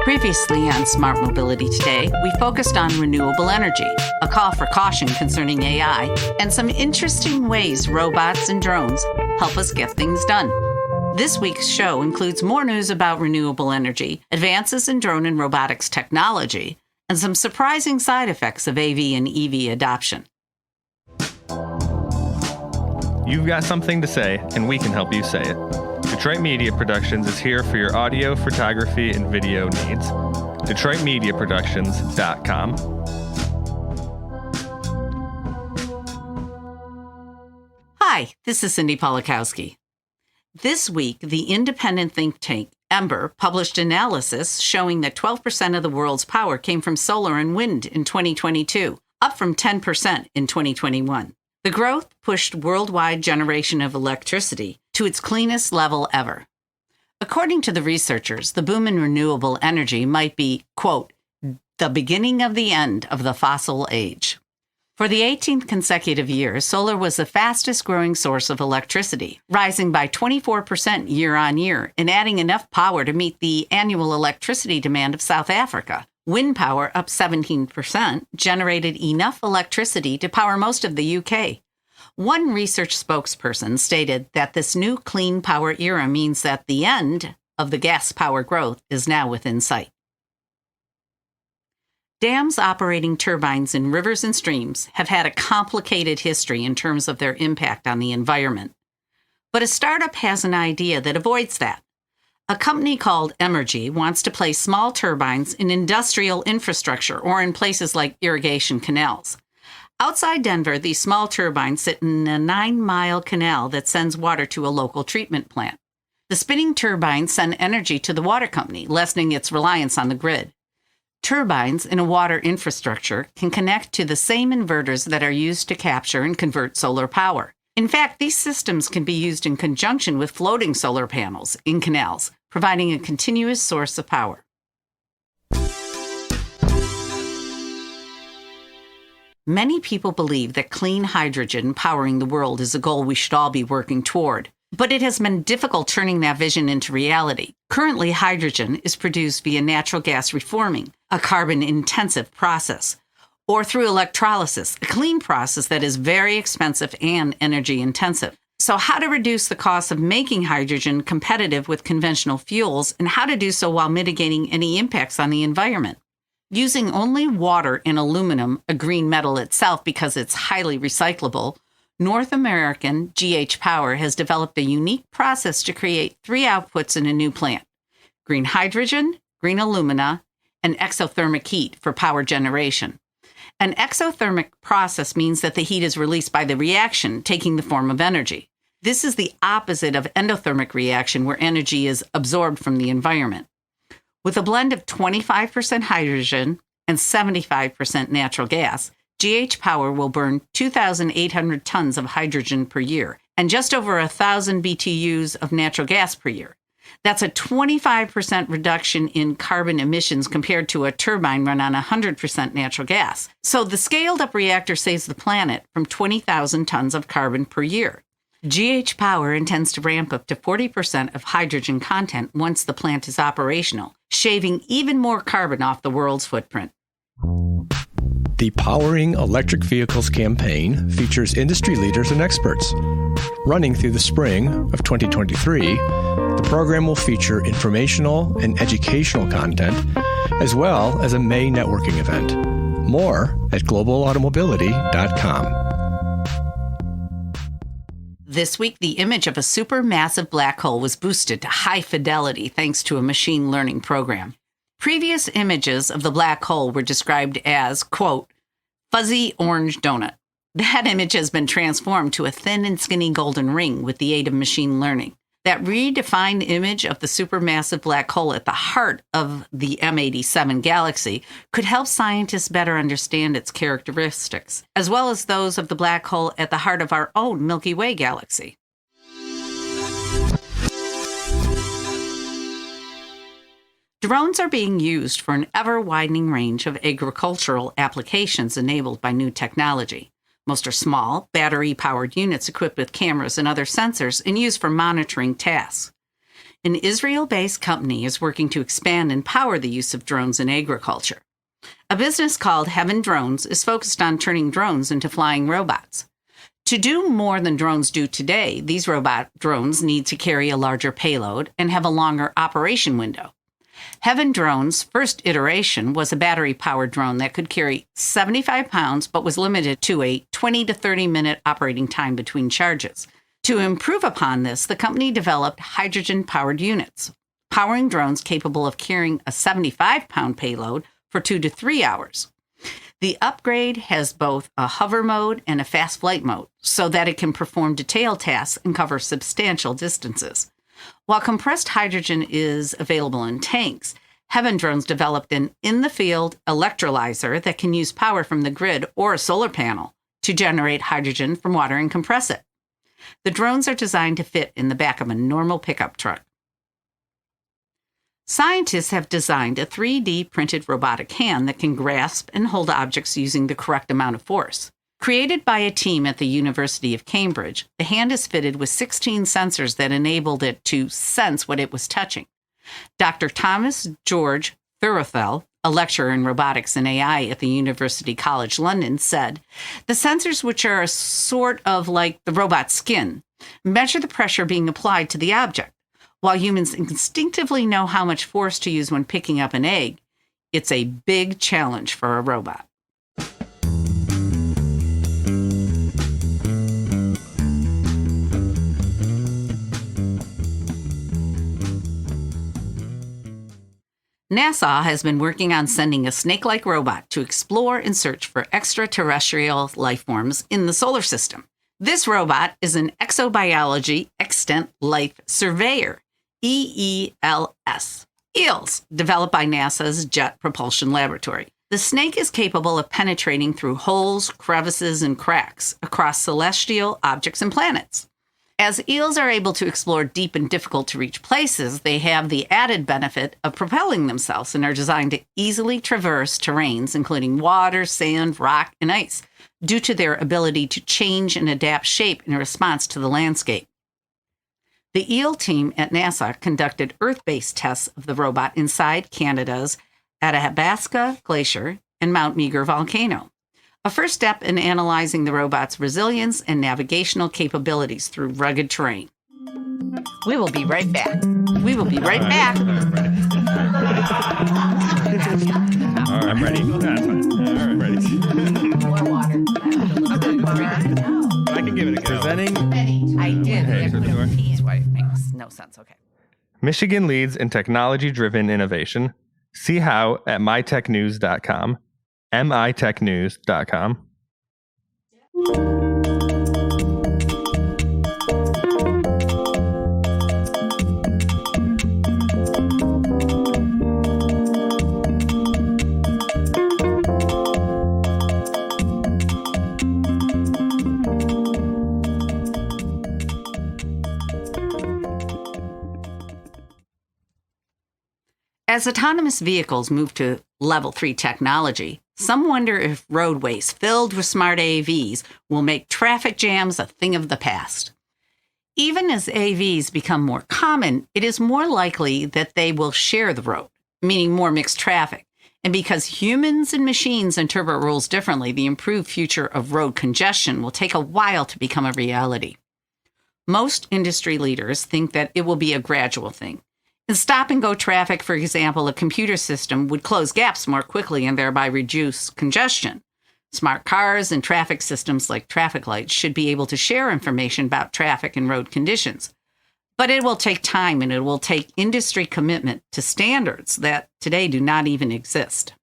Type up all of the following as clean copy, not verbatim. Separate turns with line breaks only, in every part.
Previously on Smart Mobility Today, we focused on renewable energy, a call for caution concerning AI, and some interesting ways robots and drones help us get things done. This week's show includes more news about renewable energy, advances in drone and robotics technology, and some surprising side effects of AV and EV adoption.
You've got something to say, and we can help you say it. Detroit Media Productions is here for your audio, photography, and video needs. DetroitMediaProductions.com.
Hi, this is Cindy Polakowski. This week, the independent think tank Ember published analysis showing that 12% of the world's power came from solar and wind in 2022, up from 10% in 2021. The growth pushed worldwide generation of electricity to its cleanest level ever. According to the researchers, the boom in renewable energy might be, quote, the beginning of the end of the fossil age. For the 18th consecutive year, solar was the fastest growing source of electricity, rising by 24% year on year and adding enough power to meet the annual electricity demand of South Africa. Wind power, up 17%, generated enough electricity to power most of the UK. One research spokesperson stated that this new clean power era means that the end of the gas power growth is now within sight. Dams operating turbines in rivers and streams have had a complicated history in terms of their impact on the environment. But a startup has an idea that avoids that. A company called Emergy wants to place small turbines in industrial infrastructure or in places like irrigation canals. Outside Denver, these small turbines sit in a 9-mile canal that sends water to a local treatment plant. The spinning turbines send energy to the water company, lessening its reliance on the grid. Turbines in a water infrastructure can connect to the same inverters that are used to capture and convert solar power. In fact, these systems can be used in conjunction with floating solar panels in canals, providing a continuous source of power. Many people believe that clean hydrogen powering the world is a goal we should all be working toward, but it has been difficult turning that vision into reality. Currently, hydrogen is produced via natural gas reforming, a carbon-intensive process, or through electrolysis, a clean process that is very expensive and energy-intensive. So how to reduce the cost of making hydrogen competitive with conventional fuels and how to do so while mitigating any impacts on the environment. Using only water and aluminum, a green metal itself because it's highly recyclable, North American GH Power has developed a unique process to create 3 outputs in a new plant: green hydrogen, green alumina, and exothermic heat for power generation. An exothermic process means that the heat is released by the reaction, taking the form of energy. This is the opposite of endothermic reaction, where energy is absorbed from the environment. With a blend of 25% hydrogen and 75% natural gas, GH Power will burn 2,800 tons of hydrogen per year and just over 1,000 BTUs of natural gas per year. That's a 25% reduction in carbon emissions compared to a turbine run on 100% natural gas. So the scaled-up reactor saves the planet from 20,000 tons of carbon per year. GH Power intends to ramp up to 40% of hydrogen content once the plant is operational, shaving even more carbon off the world's footprint.
The Powering Electric Vehicles campaign features industry leaders and experts. Running through the spring of 2023, the program will feature informational and educational content, as well as a May networking event. More at globalautomobility.com.
This week, the image of a supermassive black hole was boosted to high fidelity thanks to a machine learning program. Previous images of the black hole were described as, quote, fuzzy orange donut. That image has been transformed to a thin and skinny golden ring with the aid of machine learning. That redefined image of the supermassive black hole at the heart of the M87 galaxy could help scientists better understand its characteristics, as well as those of the black hole at the heart of our own Milky Way galaxy. Drones are being used for an ever-widening range of agricultural applications enabled by new technology. Most are small, battery-powered units equipped with cameras and other sensors and used for monitoring tasks. An Israel-based company is working to expand and power the use of drones in agriculture. A business called Heaven Drones is focused on turning drones into flying robots. To do more than drones do today, these robot drones need to carry a larger payload and have a longer operation window. Heaven Drones' first iteration was a battery-powered drone that could carry 75 pounds but was limited to a 20 to 30-minute operating time between charges. To improve upon this, the company developed hydrogen-powered units, powering drones capable of carrying a 75-pound payload for 2 to 3 hours. The upgrade has both a hover mode and a fast flight mode so that it can perform detailed tasks and cover substantial distances. While compressed hydrogen is available in tanks, Heaven Drones developed an in-the-field electrolyzer that can use power from the grid or a solar panel to generate hydrogen from water and compress it. The drones are designed to fit in the back of a normal pickup truck. Scientists have designed a 3D printed robotic hand that can grasp and hold objects using the correct amount of force. Created by a team at the University of Cambridge, the hand is fitted with 16 sensors that enabled it to sense what it was touching. Dr. Thomas George Thurthell, a lecturer in robotics and AI at the University College London, said, "The sensors, which are a sort of like the robot's skin, measure the pressure being applied to the object. While humans instinctively know how much force to use when picking up an egg, it's a big challenge for a robot." NASA has been working on sending a snake-like robot to explore and search for extraterrestrial life forms in the solar system. This robot is an exobiology extant life surveyor, EELS, developed by NASA's Jet Propulsion Laboratory. The snake is capable of penetrating through holes, crevices, and cracks across celestial objects and planets. As eels are able to explore deep and difficult-to-reach places, they have the added benefit of propelling themselves and are designed to easily traverse terrains, including water, sand, rock, and ice, due to their ability to change and adapt shape in response to the landscape. The eel team at NASA conducted Earth-based tests of the robot inside Canada's Athabasca Glacier and Mount Meager volcano. A first step in analyzing the robot's resilience and navigational capabilities through rugged terrain. We will be right back. We will be right back.
All right, I'm ready. That's fine. All right, I'm ready.
More water.
I can give it a go. Presenting.
I did.
Hey,
I put
sure.
a P is why it makes no sense. Okay.
Michigan leads in technology-driven innovation. See how at mytechnews.com. mitechnews.com.
As autonomous vehicles move to Level 3 technology, some wonder if roadways filled with smart AVs will make traffic jams a thing of the past. Even as AVs become more common, it is more likely that they will share the road, meaning more mixed traffic. And because humans and machines interpret rules differently, the improved future of road congestion will take a while to become a reality. Most industry leaders think that it will be a gradual thing. In stop-and-go traffic, for example, a computer system would close gaps more quickly and thereby reduce congestion. Smart cars and traffic systems like traffic lights should be able to share information about traffic and road conditions. But it will take time, and it will take industry commitment to standards that today do not even exist.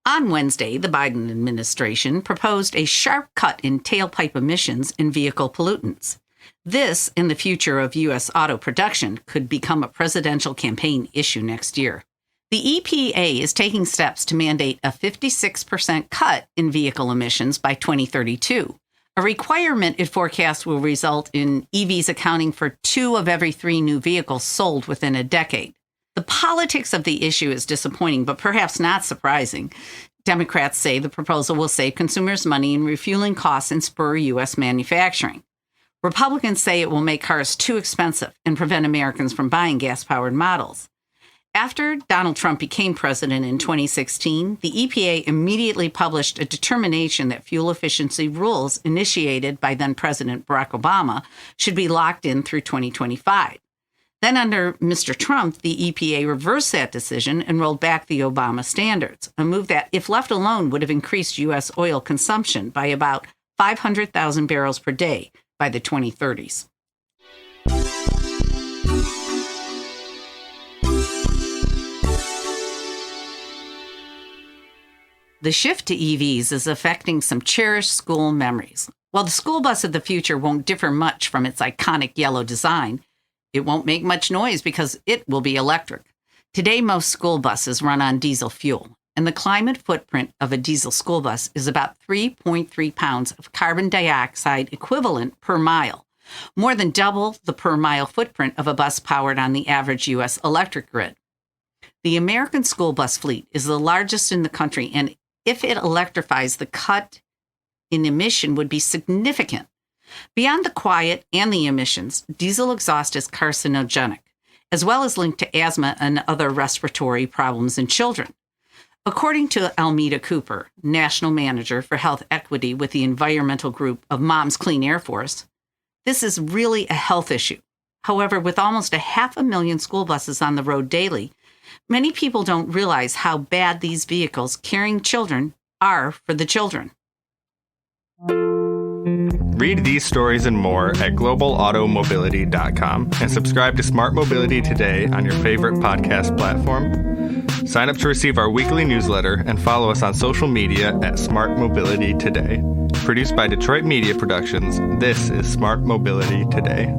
On Wednesday, the Biden administration proposed a sharp cut in tailpipe emissions and vehicle pollutants. This, in the future of U.S. auto production, could become a presidential campaign issue next year. The EPA is taking steps to mandate a 56% cut in vehicle emissions by 2032, a requirement it forecasts will result in EVs accounting for 2 of every 3 new vehicles sold within a decade. The politics of the issue is disappointing, but perhaps not surprising. Democrats say the proposal will save consumers money in refueling costs and spur U.S. manufacturing. Republicans say it will make cars too expensive and prevent Americans from buying gas-powered models. After Donald Trump became president in 2016, the EPA immediately published a determination that fuel efficiency rules initiated by then-President Barack Obama should be locked in through 2025. Then under Mr. Trump, the EPA reversed that decision and rolled back the Obama standards, a move that, if left alone, would have increased U.S. oil consumption by about 500,000 barrels per day by the 2030s. The shift to EVs is affecting some cherished school memories. While the school bus of the future won't differ much from its iconic yellow design, it won't make much noise because it will be electric. Today, most school buses run on diesel fuel, and the climate footprint of a diesel school bus is about 3.3 pounds of carbon dioxide equivalent per mile, more than double the per mile footprint of a bus powered on the average U.S. electric grid. The American school bus fleet is the largest in the country, and if it electrifies, the cut in emission would be significant. Beyond the quiet and the emissions, diesel exhaust is carcinogenic, as well as linked to asthma and other respiratory problems in children. According to Almeda Cooper, National Manager for Health Equity with the environmental group of Moms Clean Air Force, this is really a health issue. However, with almost 500,000 school buses on the road daily, many people don't realize how bad these vehicles carrying children are for the children.
Read these stories and more at globalautomobility.com and subscribe to Smart Mobility Today on your favorite podcast platform. Sign up to receive our weekly newsletter and follow us on social media at Smart Mobility Today. Produced by Detroit Media Productions, this is Smart Mobility Today.